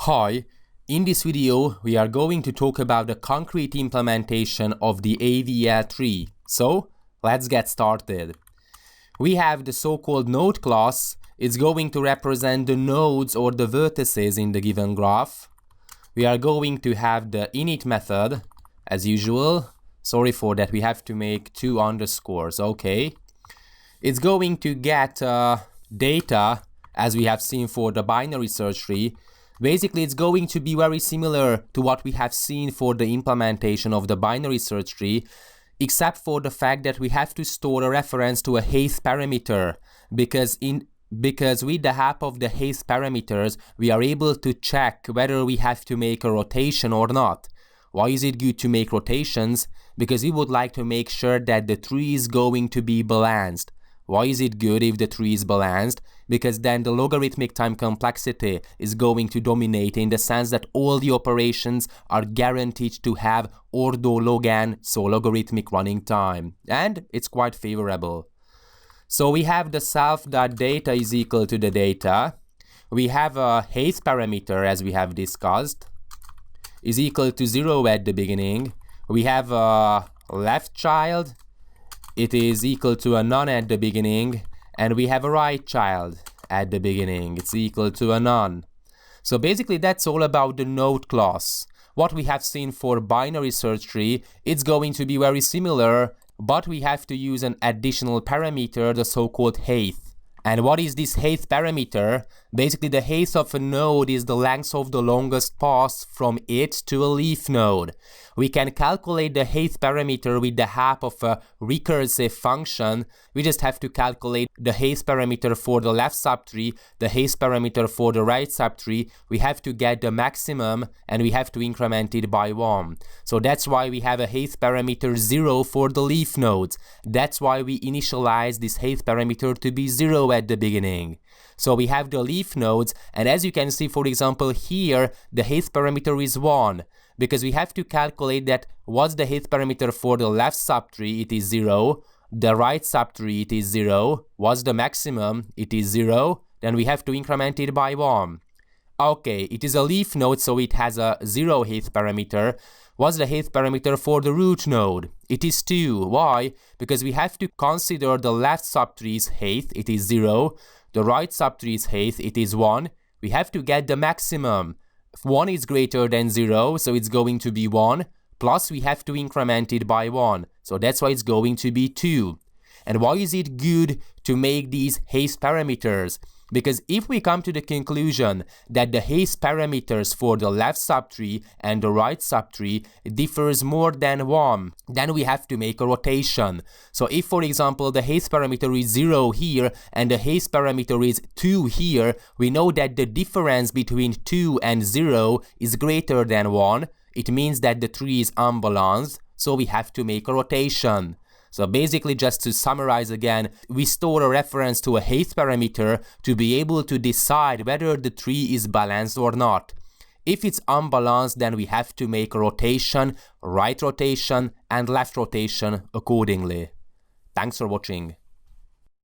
Hi, in this video we are going to talk about the concrete implementation of the AVL tree. So let's get started. We have the so-called node class. It's going to represent the nodes or the vertices in the given graph. We are going to have the init method as usual. Sorry for that, we have to make two underscores, okay. It's going to get data as we have seen for the binary search tree. Basically, it's going to be very similar to what we have seen for the implementation of the binary search tree, except for the fact that we have to store a reference to a height parameter, because with the help of the height parameters, we are able to check whether we have to make a rotation or not. Why is it good to make rotations? Because we would like to make sure that the tree is going to be balanced. Why is it good if the tree is balanced? Because then the logarithmic time complexity is going to dominate in the sense that all the operations are guaranteed to have ordo log n, so logarithmic running time. And it's quite favorable. So we have the self.data is equal to the data. We have a height parameter, as we have discussed, is equal to 0 at the beginning. We have a left child. It is equal to a none at the beginning, and we have a right child at the beginning. It's equal to a none. So basically that's all about the node class. What we have seen for binary search tree, it's going to be very similar, but we have to use an additional parameter, the so-called height. And what is this height parameter? Basically the height of a node is the length of the longest path from it to a leaf node. We can calculate the height parameter with the help of a recursive function. We just have to calculate the height parameter for the left subtree, the height parameter for the right subtree. We have to get the maximum and we have to increment it by 1. So that's why we have a height parameter 0 for the leaf nodes. That's why we initialize this height parameter to be 0 at the beginning. So we have the leaf nodes, and as you can see, for example, here the height parameter is 1, because we have to calculate that what's the height parameter for the left subtree, it is 0, the right subtree, it is 0, what's the maximum, it is 0, then we have to increment it by 1. Okay, it is a leaf node, so it has a 0 height parameter. What's the height parameter for the root node? It is 2. Why? Because we have to consider the left subtree's height, it is 0, the right subtree's height, it is 1. We have to get the maximum. 1 is greater than 0, so it's going to be 1, plus we have to increment it by 1, so that's why it's going to be 2. And why is it good to make these height parameters? Because if we come to the conclusion that the height parameters for the left subtree and the right subtree differs more than 1, then we have to make a rotation. So if, for example, the height parameter is 0 here and the height parameter is 2 here, we know that the difference between 2 and 0 is greater than 1. It means that the tree is unbalanced, so we have to make a rotation. So basically, just to summarize again, we store a reference to a height parameter to be able to decide whether the tree is balanced or not. If it's unbalanced, then we have to make a rotation, right rotation and left rotation accordingly. Thanks for watching.